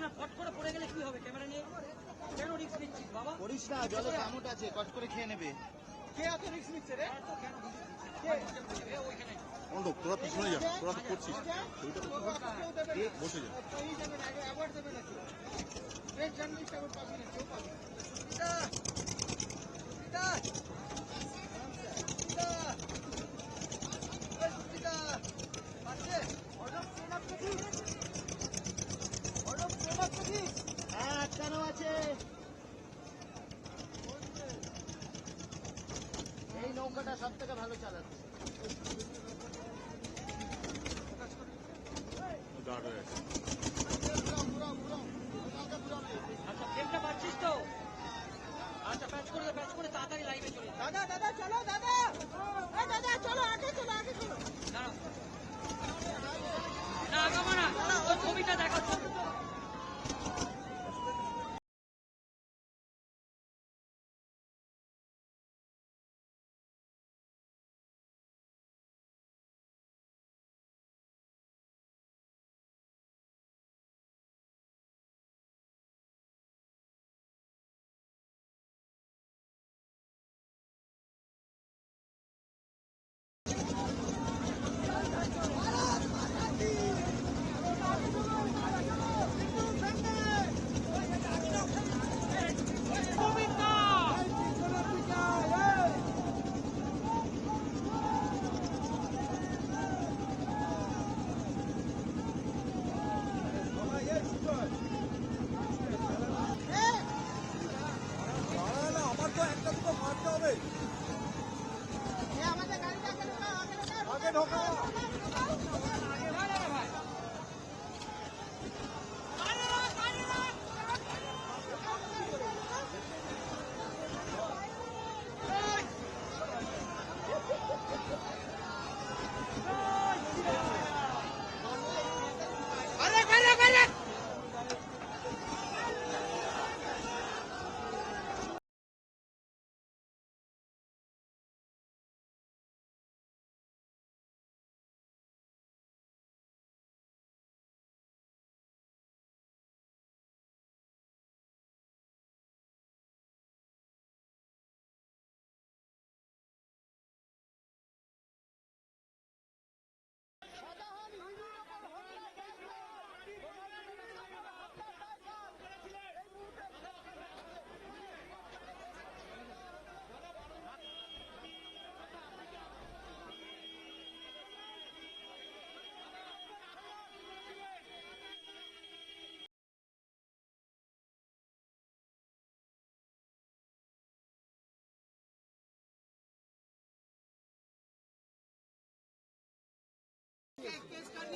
না ফট করে পড়ে গেলে কি হবে ক্যামেরা নিয়ে কেন রিস্ক নিচ্ছিস বাবা করিস না জলে কামড় আছে কট করে খেয়ে নেবে কে এত রিস্ক নিচ্ছে রে কে ওইখানে অন্ধক তোরা পিছনে যা তোরা তো করছিস বসে যা অ্যাওয়ার্ড দেবে নাকি বেস্ট জার্নালিস্ট অ্যাওয়ার্ড পাবি না কেউ পাবি আটকানো আছে এই নৌকাটা সব থেকে ভালো চালাচ্ছে গার্ড হয়ে আছে আচ্ছা ফ্রেমটা পাচ্ছিস তো আচ্ছা প্যাচ করে তাড়াতাড়ি লাইভে চলে দাদা চলো দাদা চলো আগে চলো না আগাবো না ওই ছবিটা দেখো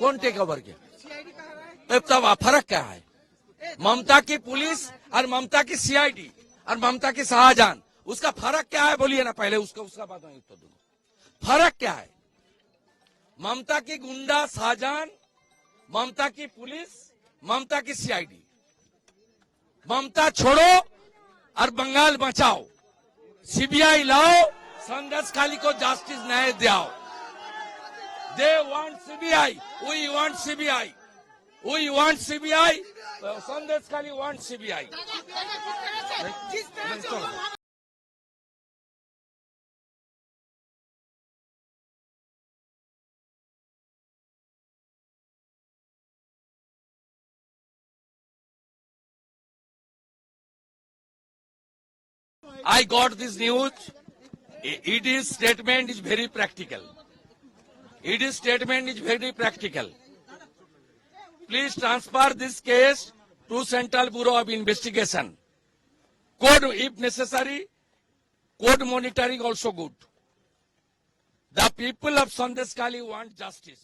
कौन टेक ओवर किया तब फर्क क्या है ममता की पुलिस और ममता की सीआईडी और ममता की शाहजहान उसका फर्क क्या है बोलिए ना पहले उसका बात मैं उत्तर दूंगा फर्क क्या है ममता की गुंडा शाहजहान ममता की पुलिस ममता की सीआईडी ममता छोड़ो और बंगाल बचाओ सीबीआई लाओ संदेशखाली को जस्टिस न्याय दिलाओ They want CBI. We want CBI. We want CBI. Sandeshkhali want CBI. I got this news. Its statement is very practical. Its statement is very practical. Please transfer this case to Central Bureau of Investigation. Code, if necessary, code monitoring also good. The people of Sandeshkhali want justice.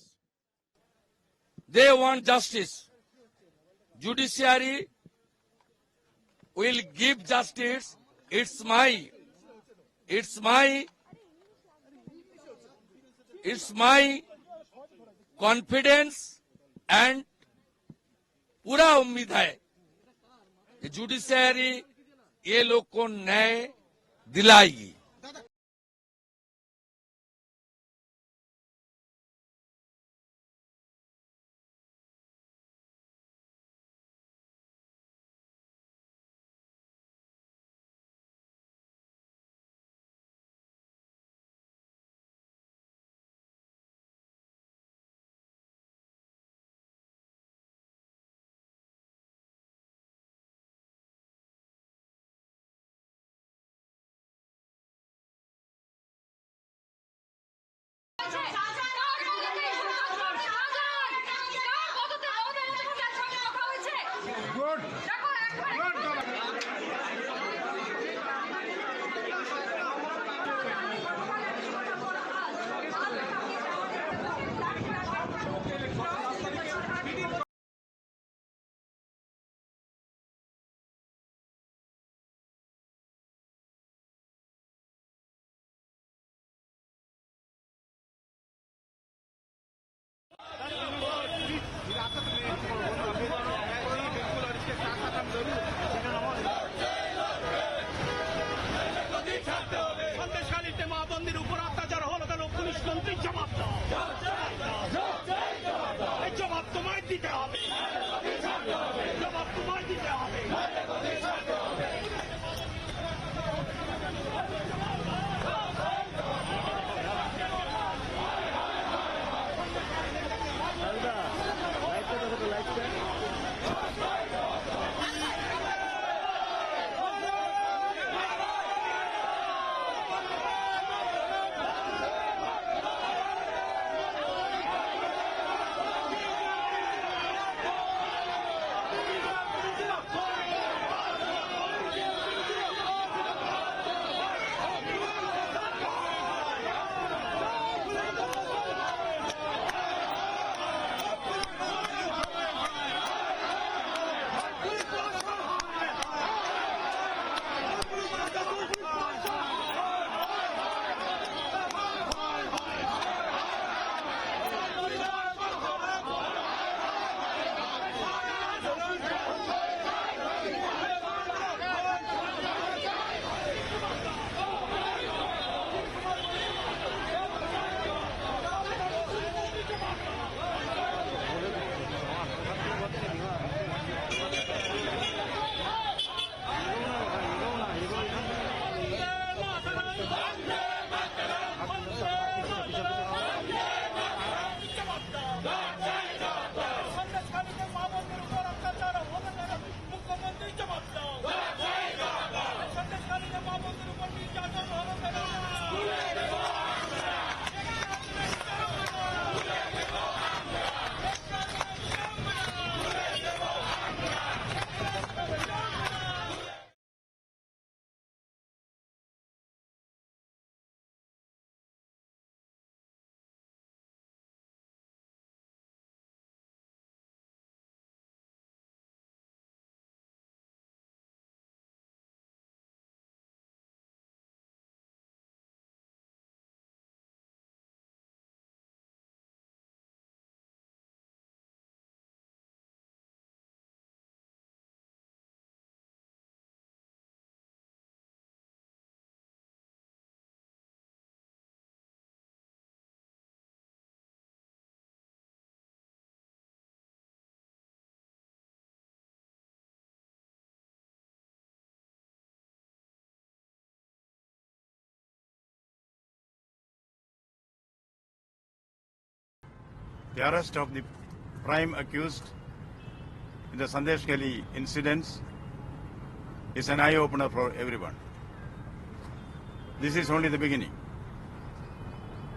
They want justice. Judiciary will give justice. It's my confidence and पूरा उम्मीद है कि judiciary ये लोग को न्याय दिलाएगी। সন্দেশখালীতে মা বন্দির উপর অত্যাচার হলো কেন পুলিশ মন্ত্রী জবাব দাও, এই জবাব তোমায় দিতে হবে, জবাব তোমায় দিতে হবে। The arrest of the prime accused in the Sandeshkhali incidents is an eye-opener for everyone. This is only the beginning.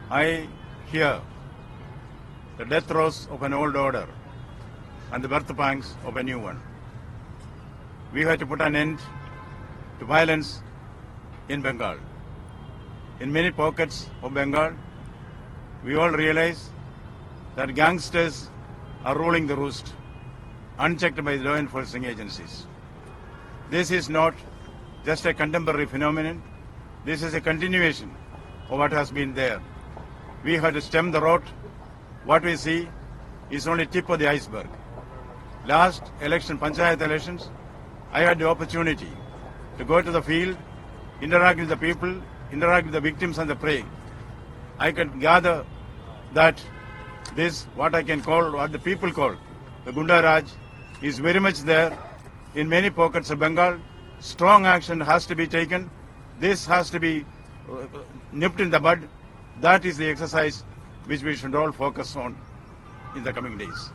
I hear the death throes of an old order and the birth pangs of a new one. We have to put an end to violence in Bengal. In many pockets of Bengal, we all realize that gangsters are ruling the roost, unchecked by the law enforcing agencies. This is not just a contemporary phenomenon. This is a continuation of what has been there. We have to stem the rot. What we see is only tip of the iceberg. Last election, Panchayat elections, I had the opportunity to go to the field, interact with the people, interact with the victims and the prey. I could gather that this, what I can call, what the people call, the Gunda Raj, is very much there in many pockets of Bengal. Strong action has to be taken. This has to be nipped in the bud. That is the exercise which we should all focus on in the coming days.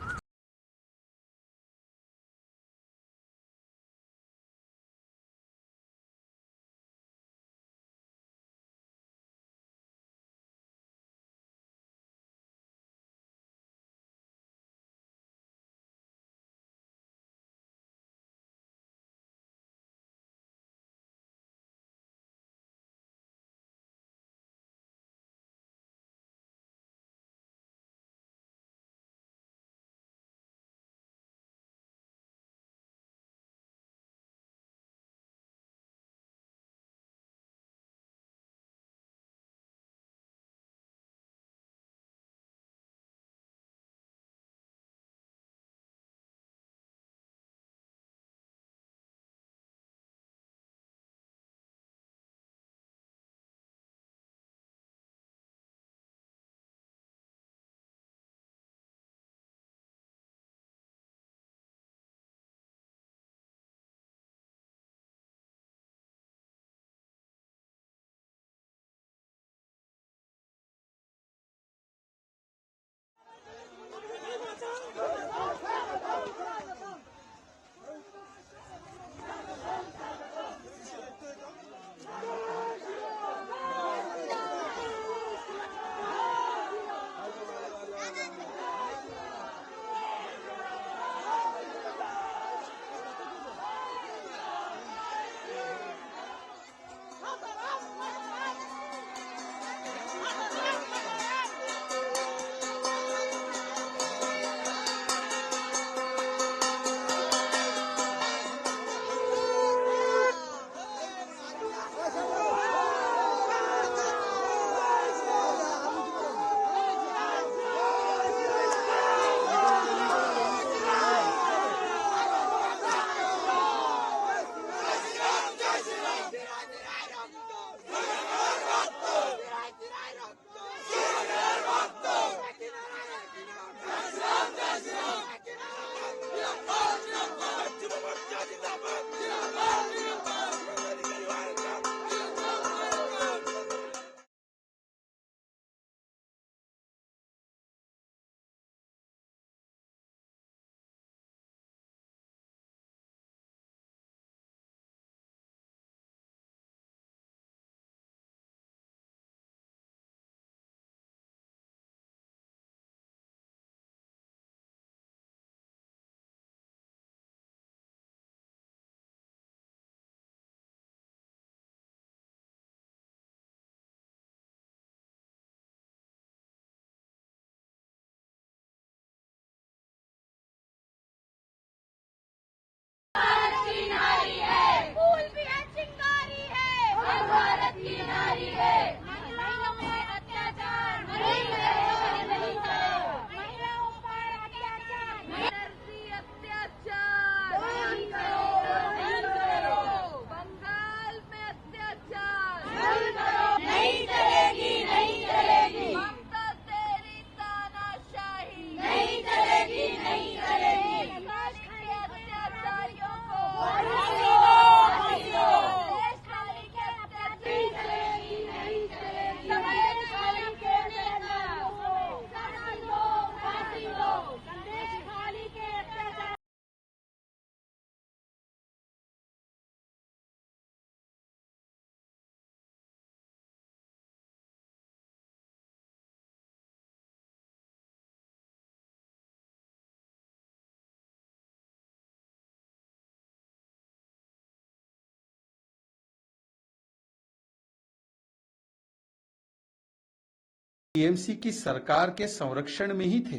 TMC की सरकार के संरक्षण में ही थे।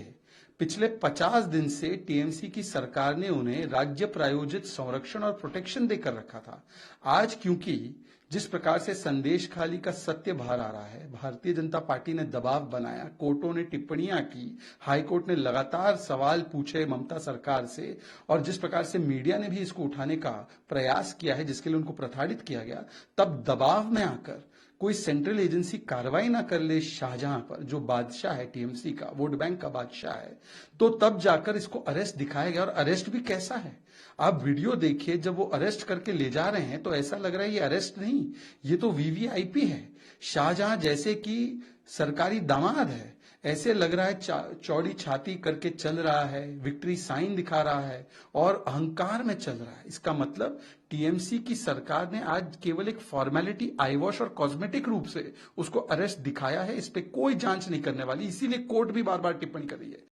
पिछले 50 दिन से TMC की सरकार ने उन्हें राज्य प्रायोजित संरक्षण और प्रोटेक्शन देकर रखा था। आज क्योंकि जिस प्रकार से संदेशखाली का सत्य बाहर आ रहा है, भारतीय जनता पार्टी ने दबाव बनाया, कोर्टों ने टिप्पणियां की, हाईकोर्ट ने लगातार सवाल पूछे ममता सरकार से, और जिस प्रकार से मीडिया ने भी इसको उठाने का प्रयास किया है, जिसके लिए उनको प्रताड़ित किया गया, तब दबाव में आकर कोई सेंट्रल एजेंसी कार्रवाई ना कर ले शाहजहां पर, जो बादशाह है टीएमसी का, वोट बैंक का बादशाह है, तो तब जाकर इसको अरेस्ट दिखाया गया। और अरेस्ट भी कैसा है, आप वीडियो देखिए, जब वो अरेस्ट करके ले जा रहे हैं तो ऐसा लग रहा है ये अरेस्ट नहीं, ये तो वीवीआईपी है। शाहजहां जैसे कि सरकारी दामाद है, ऐसे लग रहा है चौड़ी छाती करके चल रहा है, विक्ट्री साइन दिखा रहा है और अहंकार में चल रहा है। इसका मतलब टीएमसी की सरकार ने आज केवल एक फॉर्मेलिटी, आईवॉश और कॉस्मेटिक रूप से उसको अरेस्ट दिखाया है। इस पे कोई जांच नहीं करने वाली, इसीलिए कोर्ट भी बार बार टिप्पणी कर रही है।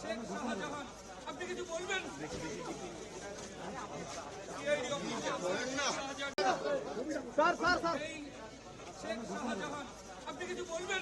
শেখ শাহজাহান, আপনি কিছু বলবেন? শেখ শাহজাহান, আপনি কিছু বলবেন?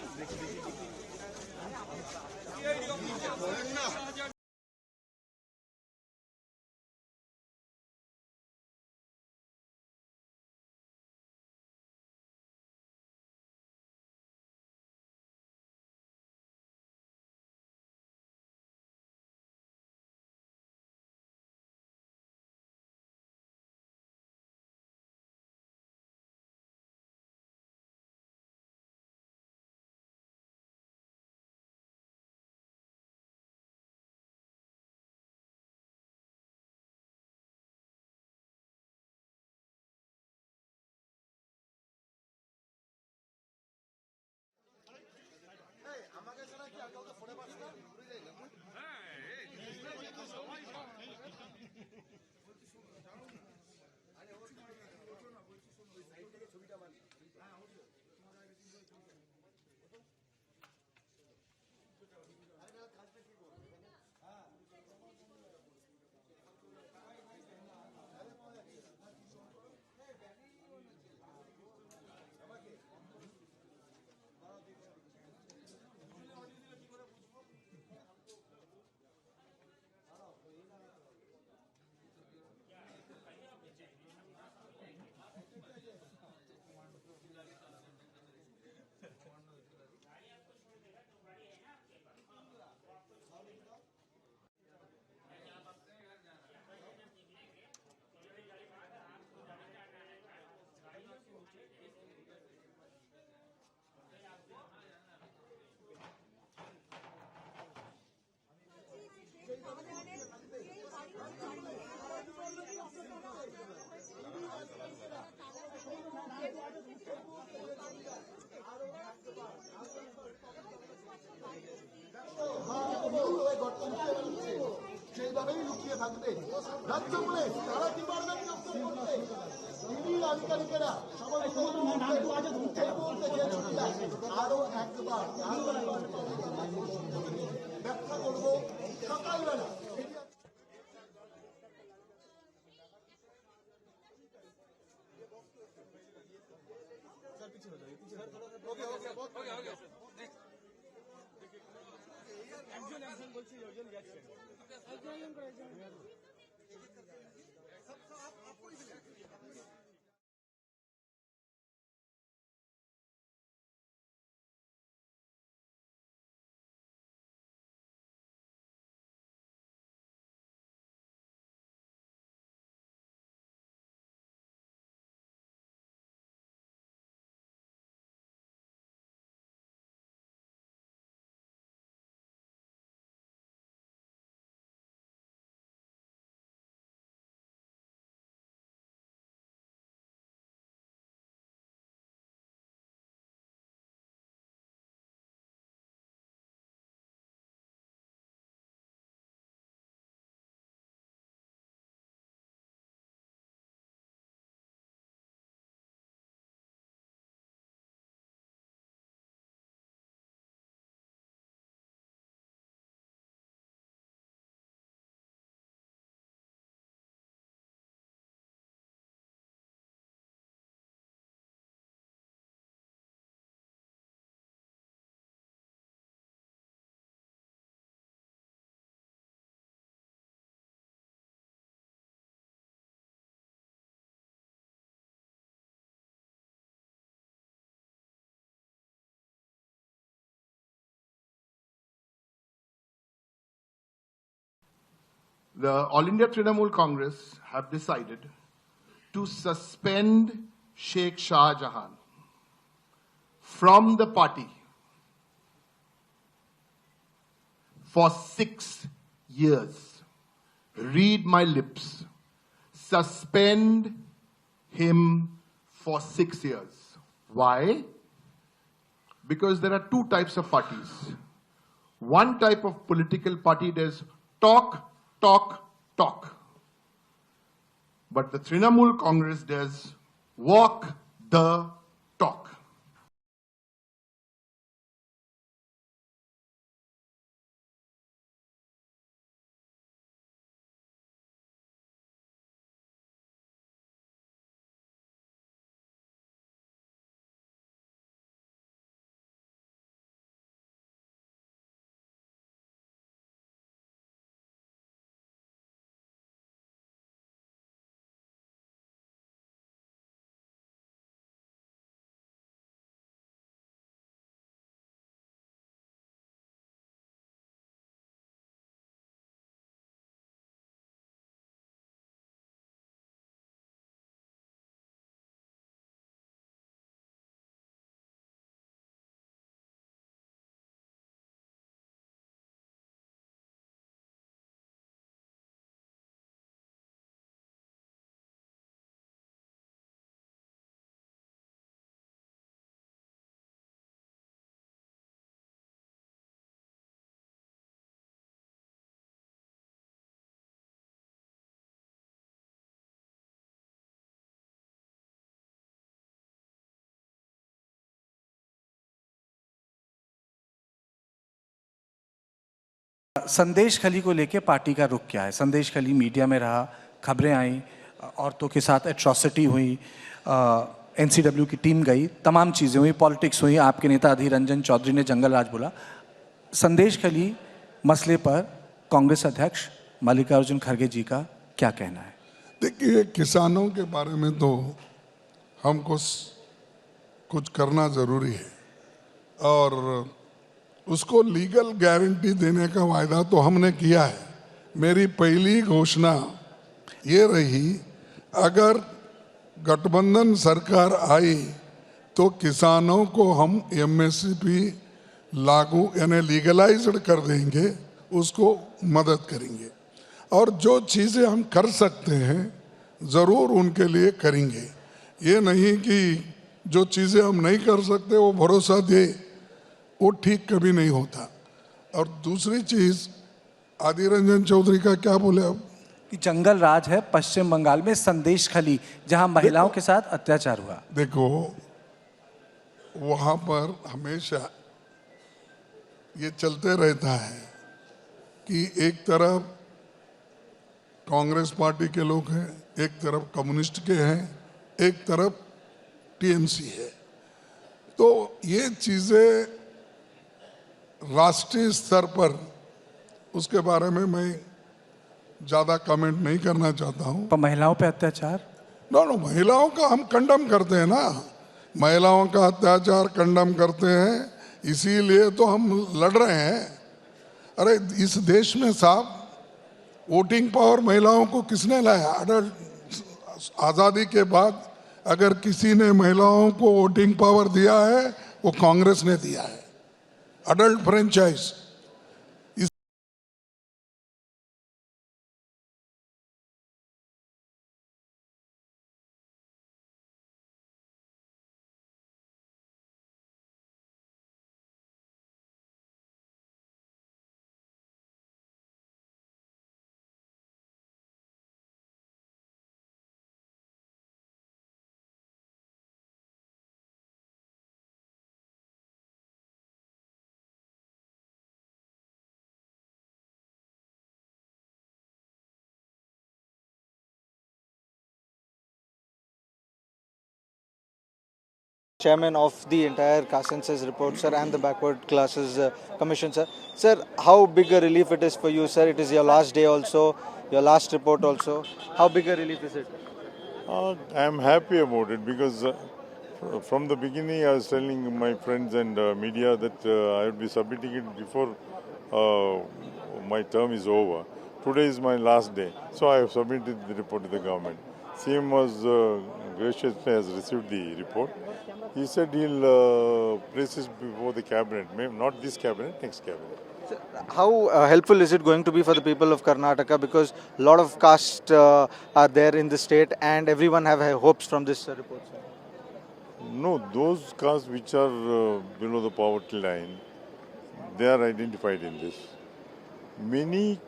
সেইভাবেই লুকিয়ে থাকবে রাজ্য পুলিশ। তারা কি পারবেন দিদির আধিকারিকেরা সবাই আরো একবার ব্যাখ্যা করবো সকালবেলা। একজন বলছি, একজন গেছে। the All India Trinamool Congress have decided to suspend Sheikh Shahjahan from the party for 6 years. Read my lips. Suspend him for 6 years. Why? Because there are two types of parties. One type of political party does talk, talk, talk. But the Trinamool Congress does walk the talk. Sandeshkhali को लेके party का रुख क्या है? Sandeshkhali media में रहा, खबरें आई, औरतों के साथ एट्रॉसिटी हुई, एनसीडब्ल्यू की टीम गई, तमाम चीज़ें हुई, पॉलिटिक्स हुई, आपके नेता अधीर रंजन चौधरी ने जंगल राज बोला। संदेशखली मसले पर कांग्रेस अध्यक्ष मल्लिकार्जुन खड़गे जी का क्या कहना है? देखिए, किसानों के बारे में तो हमको कुछ करना ज़रूरी है और उसको लीगल गारंटी देने का वायदा तो हमने किया है। मेरी पहली घोषणा ये रही, अगर गठबंधन सरकार आई तो किसानों को हम एमएसपी लागू यानी लीगलाइज्ड कर देंगे, उसको मदद करेंगे और जो चीज़ें हम कर सकते हैं ज़रूर उनके लिए करेंगे। ये नहीं कि जो चीज़ें हम नहीं कर सकते वो भरोसा दे, वो ठीक कभी नहीं होता। और दूसरी चीज़, अधीर रंजन चौधरी का क्या बोले अब कि जंगल राज है पश्चिम बंगाल में संदेशखली, जहां महिलाओं के साथ अत्याचार हुआ। देखो, वहाँ पर हमेशा ये चलते रहता है कि एक तरफ कांग्रेस पार्टी के लोग हैं, एक तरफ कम्युनिस्ट के हैं, एक तरफ टीएमसी है। तो ये चीज़ें राष्ट्रीय स्तर पर उसके बारे में मैं ज़्यादा कमेंट नहीं करना चाहता हूँ। पर महिलाओं पे अत्याचार? नो, महिलाओं का हम कंडम करते हैं ना, महिलाओं का अत्याचार कंडम करते हैं, इसीलिए तो हम लड़ रहे हैं। अरे इस देश में साहब वोटिंग पावर महिलाओं को किसने लाया? आज़ादी के बाद अगर किसी ने महिलाओं को वोटिंग पावर दिया है वो कांग्रेस ने दिया है, adult franchise. Chairman of the entire caste census report, sir, and the backward classes commission, sir. Sir, how big a relief it is for you, sir? It is your last day also, your last report also. How big a relief is it? I am happy about it because from the beginning I was telling my friends and media that I would be submitting it before my term is over. today is my last day. So I have submitted the report to the government. CM was graciously has received the report. He said he'll place it before the cabinet, maybe not this cabinet, next cabinet. How helpful is it going to be for the people of Karnataka, because a lot of castes are there in the state and everyone have hopes from this report, sir? No, those castes which are below the poverty line, they are identified in this. Many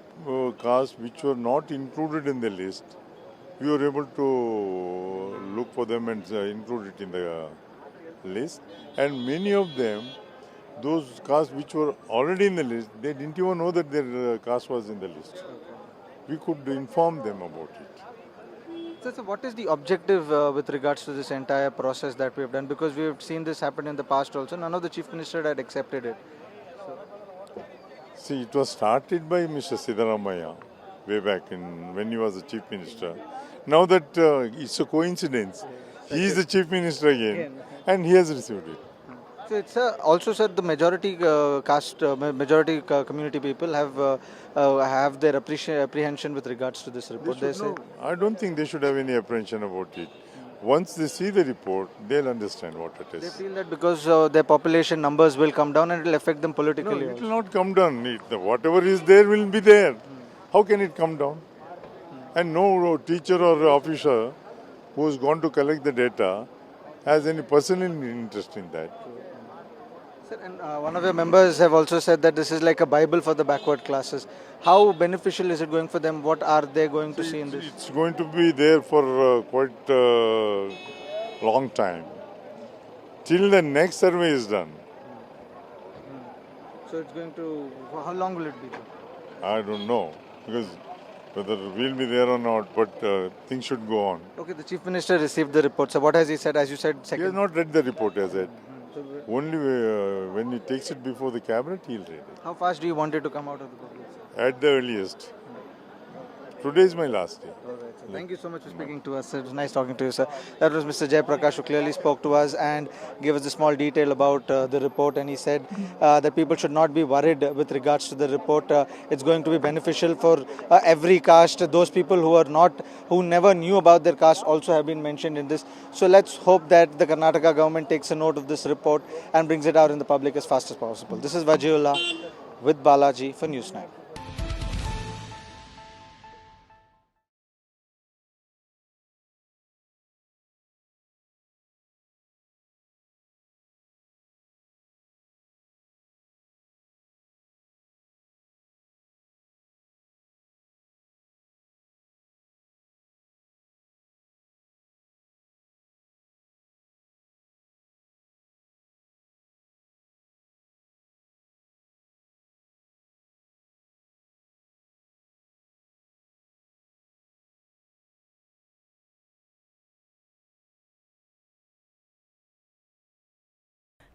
castes which were not included in the list, we were able to look for them and include it in the list. And many of them, those castes which were already in the list, they didn't even know that their caste was in the list. We could inform them about it. So what is the objective with regards to this entire process that we have done? Because we have seen this happen in the past also. None of the chief minister had accepted it. See, it was started by Mr. Siddaramaiah way back when he was the chief minister. Now that it's a coincidence, he is the chief minister again, and he has received it. So it's also, sir, the majority majority community people have their apprehension with regards to this report. They say, I don't think they should have any apprehension about it. Once they see the report, they'll understand what it is. They feel that because their population numbers will come down and it will affect them politically. No, it will not come down. Whatever is there will be there. How can it come down? And no teacher or officer who has gone to collect the data has any personal interest in that. Sir, and one of your members have also said that this is like a Bible for the backward classes. How beneficial is it going for them? What are they going to see in this? It's going to be there for quite a long time. Till the next survey is done. So it's going to, how long will it be? I don't know, because whether we'll be there or not, but things should go on. Okay, the Chief Minister received the report. So what has he said? As you said, second. He has not read the report as yet. Only when he takes it before the cabinet, he'll read it. How fast do you want it to come out of the book? At the earliest. Today is my last day. All right, sir. Thank you so much for speaking to us. It was nice talking to you, sir. That was Mr. Jay Prakash, who clearly spoke to us and gave us a small detail about the report. And he said that people should not be worried with regards to the report. It's going to be beneficial for every caste. Those people who never knew about their caste also have been mentioned in this. So let's hope that the Karnataka government takes a note of this report and brings it out in the public as fast as possible. This is Vajiullah with Balaji for News9.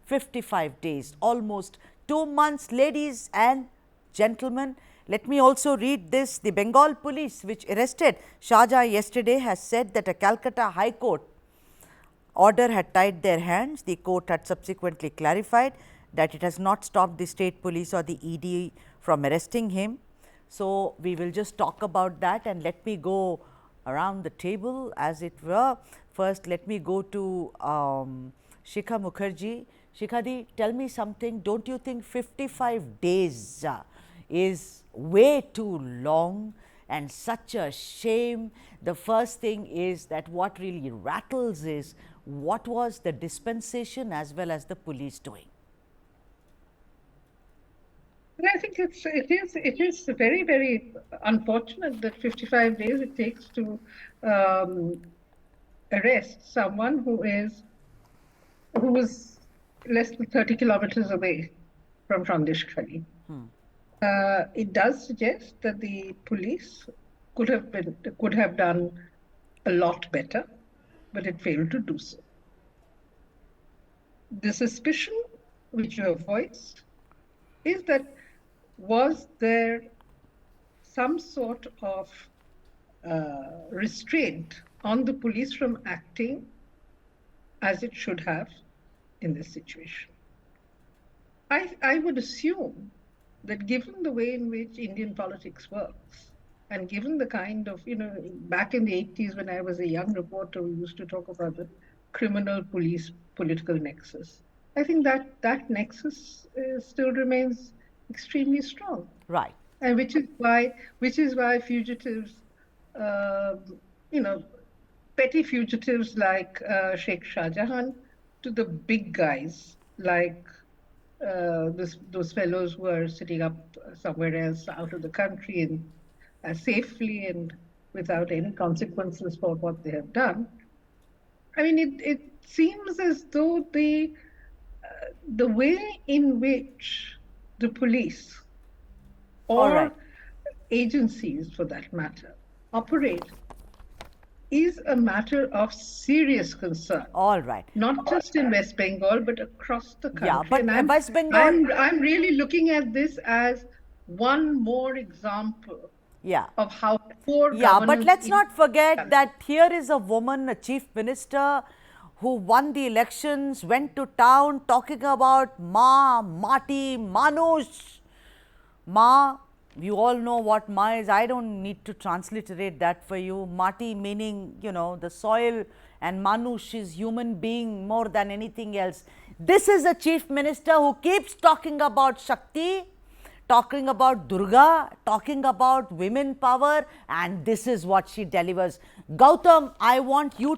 "55 days, almost 2 months, ladies and gentlemen." Let me also read this. The Bengal police, which arrested Shahjahan yesterday, has said that a Calcutta High Court order had tied their hands. The court had subsequently clarified that it has not stopped the state police or the ED from arresting him. So we will just talk about that, and let me go around the table, as it were. First, let me go to Shikha Mukerjee. Shikha, tell me something. Don't you think 55 days is way too long and such a shame? The first thing is that what really rattles is what was the dispensation as well as the police doing? I think it is very, very unfortunate that 55 days it takes to arrest someone who was less than 30 kilometers away from Sandeshkhali. It does suggest that the police could have done a lot better, but it failed to do so. The suspicion which you have voiced is that was there some sort of restraint on the police from acting as it should have in this situation? I would assume that given the way in which Indian politics works, And given the kind of, back in the 80s when I was a young reporter, we used to talk about the criminal police political nexus. I think that nexus still remains extremely strong. Right. And which is why fugitives, petty fugitives like Sheikh Shahjahan to the big guys like those fellows who are sitting up somewhere else out of the country and safely and without any consequences for what they have done. I mean, it seems as though the way in which the police or agencies, for that matter, operate is a matter of serious concern. All right. Not just in West Bengal, but across the country. Yeah, but and West Bengal... I'm really looking at this as one more example of how poor governance... but let's not forget that here is a woman, a chief minister, who won the elections, went to town talking about Ma, Mati, Manush. Ma, you all know what Ma is. I don't need to transliterate that for you. Mati meaning, the soil, and Manush is human being more than anything else. This is a chief minister who keeps talking about Shakti, talking about Durga, talking about women power, and this is what she delivers. Gautam, I want you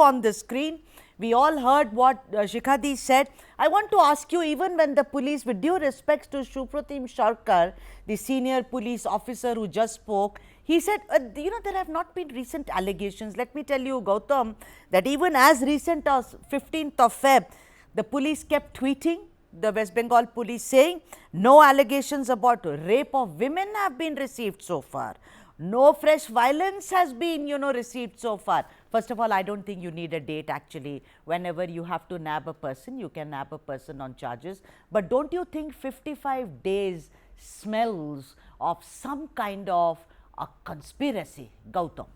on the screen. We all heard what Shikha said. I want to ask you, even when the police, with due respects to Supratim Sharkar, the senior police officer who just spoke, he said, there have not been recent allegations. Let me tell you, Gautam, that even as recent as 15th of Feb, the police kept tweeting, the West Bengal police saying, no allegations about rape of women have been received so far. No fresh violence has been, received so far. First of all, I don't think you need a date actually. Whenever you have to nab a person, you can nab a person on charges. But don't you think 55 days smells of some kind of a conspiracy, Gautam?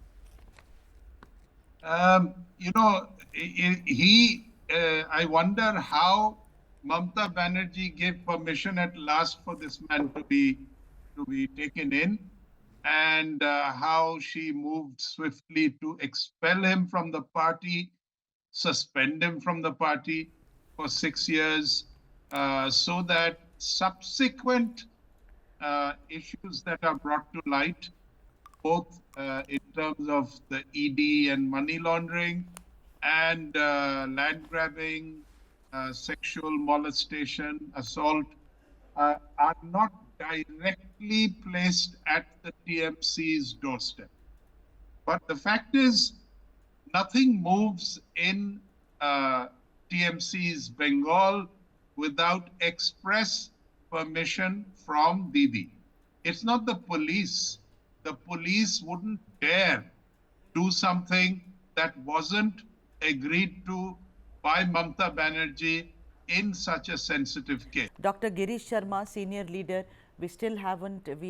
I wonder how Mamata Banerjee gave permission at last for this man to be taken in, and how she moved swiftly to expel him from the party, suspend him from the party for 6 years, so that subsequent issues that are brought to light, both in terms of the ED and money laundering and land grabbing, sexual molestation, assault, are not directly placed at the TMC's doorstep. But the fact is, nothing moves in TMC's Bengal without express permission from Didi. It's not the police. The police wouldn't dare do something that wasn't agreed to by Mamata Banerjee in such a sensitive case. Dr. Girish Sharma, senior leader, we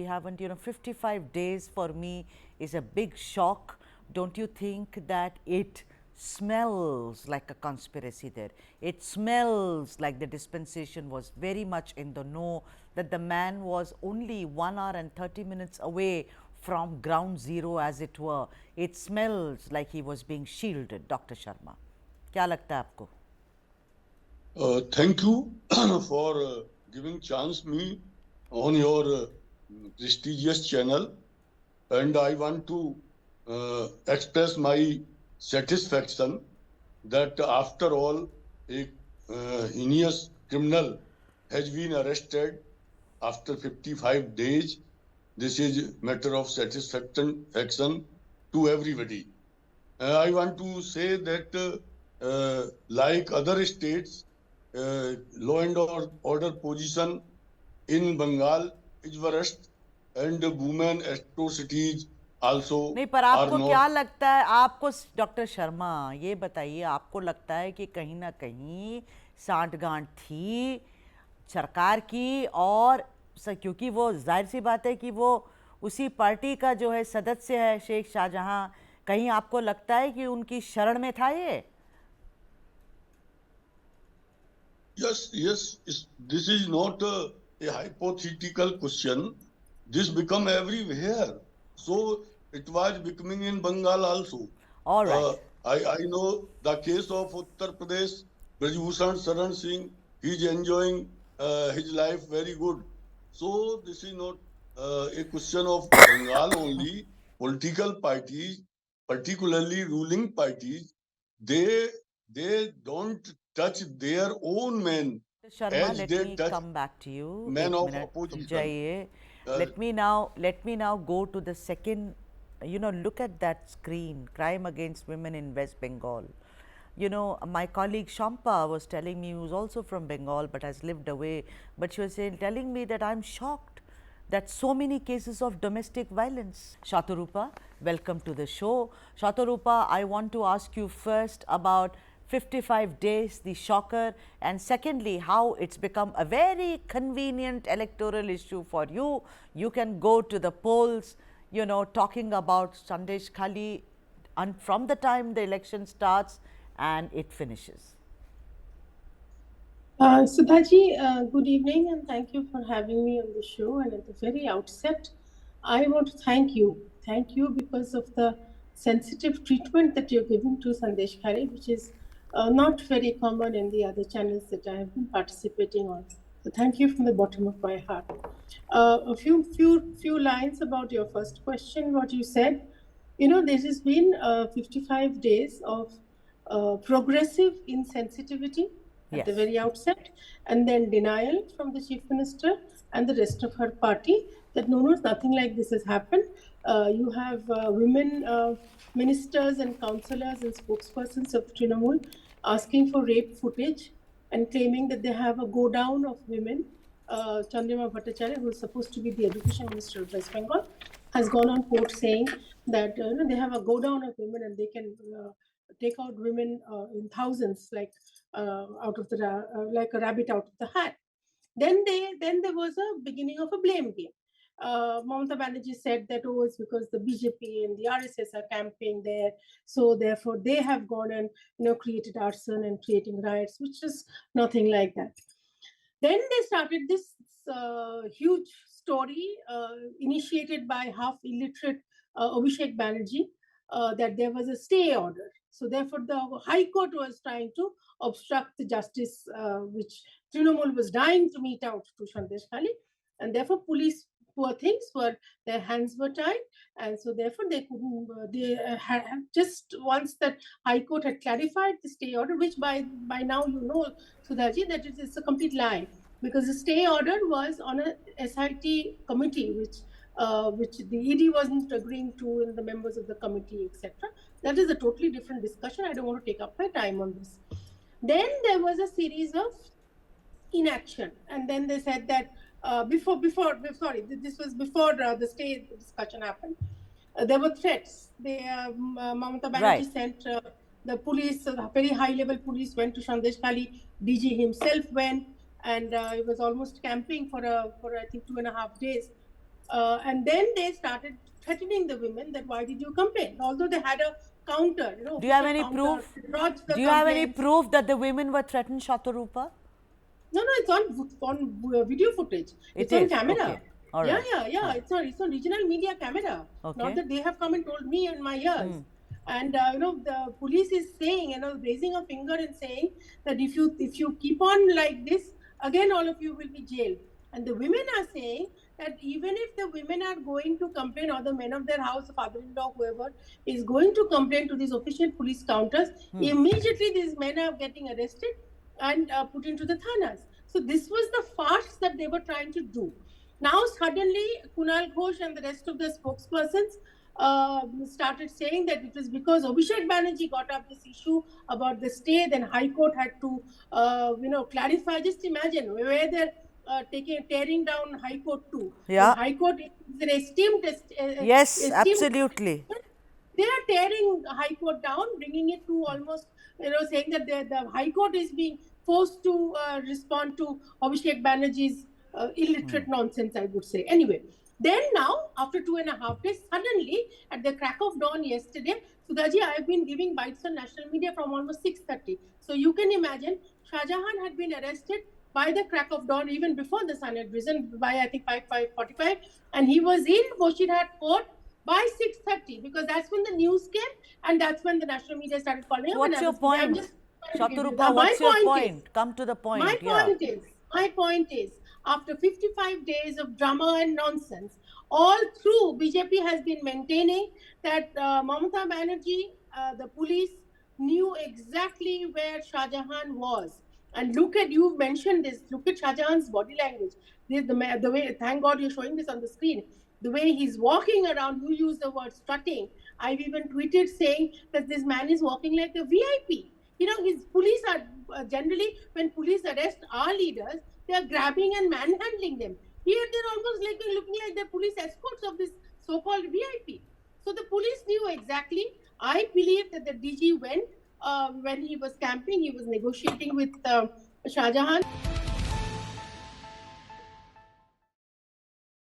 haven't, 55 days for me is a big shock. Don't you think that it smells like a conspiracy there? It smells like the dispensation was very much in the know, that the man was only 1 hour and 30 minutes away from ground zero, as it were. It smells like he was being shielded. Dr. Sharma, क्या लगता है आपको? Thank you for giving chance me on your prestigious channel, and I want to express my satisfaction that after all a heinous criminal has been arrested after 55 days. This is matter of satisfaction to everybody. I want to say that like other states, law and order position in Bengal is worst, and women atrocities also. नहीं, पर आपको क्या लगता है, आपको doctor Sharma ये बताइए, आपको लगता है कि कहीं ना कहीं सांठगांठ थी सरकार की, और क्योंकि वो जाहिर सी बात है कि वो उसी पार्टी का जो है सदस्य है शेख शाहजहां, कहीं आपको लगता है कि उनकी शरण में था ये? Yes, this is not a hypothetical question. This become everywhere. So it was becoming in Bengal also. All right. I know the case of Uttar Pradesh, Brajbhushan Saran Singh, he's enjoying his life very good. So this is not a question of Bengal only. Political parties, particularly ruling parties, they don't touch their own men Sharma, as let they me touch come back to you. men एक of minute, रुक opposition. जाइए. Let me now go to the second. Look at that screen. Crime against women in West Bengal. My colleague Shampa was telling me, who's also from Bengal but has lived away, but she was telling me that I'm shocked that so many cases of domestic violence. Shatorupa, welcome to the show. Shatorupa, I want to ask you first about 55 days, the shocker, and secondly, how it's become a very convenient electoral issue for you. You can go to the polls, talking about Sandeshkhali and from the time the election starts and it finishes. Sudhaji, good evening and thank you for having me on the show. And at the very outset, I want to thank you. Thank you because of the sensitive treatment that you're giving to Sandeshkhali, which is not very common in the other channels that I have been participating on. So thank you from the bottom of my heart. A few lines about your first question, what you said. This has been 55 days of progressive insensitivity at the very outset, and then denial from the Chief Minister and the rest of her party that no, nothing like this has happened. You have women ministers and councillors and spokespersons of Trinamool asking for rape footage and claiming that they have a go down of women. Chandrima Bhattacharya, who is supposed to be the Education Minister of West Bengal, has gone on court saying that they have a go down of women and they can take out women in thousands, like out of the like a rabbit out of the hat. Then there was a beginning of a blame game. Mamata Banerjee said that it's because the BJP and the RSS are camping there, so therefore they have gone and created arson and creating riots, which is nothing like that. Then they started this huge story initiated by half illiterate Abhishek Banerjee that there was a stay order. So therefore the High Court was trying to obstruct the justice which Trinamool was dying to mete out to Sandeshkhali, and therefore police, poor things, their hands were tied, and so therefore they couldn't. They had just once that High Court had clarified the stay order, which by now Sudhaji, that it is a complete lie, because the stay order was on a SIT committee, which the ED wasn't agreeing to, and the members of the committee, etc. That is a totally different discussion. I don't want to take up my time on this. Then there was a series of inaction, and then they said that this was before the stay discussion happened. There were threats. Mamata Banerjee sent the police, very high-level police went to Sandeshkhali. DG himself went, and it was almost camping for I think 2.5 days. And then they started threatening the women that why did you complain? Although they had a counter. Do you have any proof? Do you have any proof that the women were threatened, Shatorupa? No, it's on video footage. It's on camera. Okay. All right. Yeah. It's on regional media camera. Okay. Not that they have come and told me in my ears. And the police is saying, raising a finger and saying that if you keep on like this, again all of you will be jailed. And the women are saying that even if the women are going to complain, or the men of their house, father-in-law, whoever is going to complain to these official police counters, immediately these men are getting arrested and put into the thanas. So this was the farce that they were trying to do. Now suddenly Kunal Ghosh and the rest of the spokespersons started saying that it was because Abhishek Banerjee got up this issue about the stay, then High Court had to clarify. Just imagine where they're tearing down High Court too. Yeah. And High Court is an esteemed yes, absolutely. They are tearing High Court down, bringing it to almost, saying that the High Court is being forced to respond to Abhishek Banerjee's illiterate nonsense, I would say. Anyway, then now, after 2.5 days, suddenly, at the crack of dawn yesterday, Sudhaji, I have been giving bites on national media from almost 6:30. So you can imagine, Shahjahan had been arrested by the crack of dawn, even before the sun had risen, by I think 5:45, and he was in Boshirat Court by 6:30, because that's when the news came and that's when the national media started calling up. What's your point? Shatorupa, what's your point? Come to the point. My point is, after 55 days of drama and nonsense, all through BJP has been maintaining that Mamata Banerjee, the police, knew exactly where Shahjahan was. And look at, you mentioned this, look at Shahjahan's body language. The way, thank God you're showing this on the screen. The way he's walking around, you use the word strutting. I've even tweeted saying that this man is walking like a VIP. You know, his police are generally, when police arrest our leaders, they are grabbing and manhandling them. Here they're almost like looking like the police escorts of this so-called VIP. So the police knew exactly. I believe that the DG went when he was camping, he was negotiating with Shahjahan.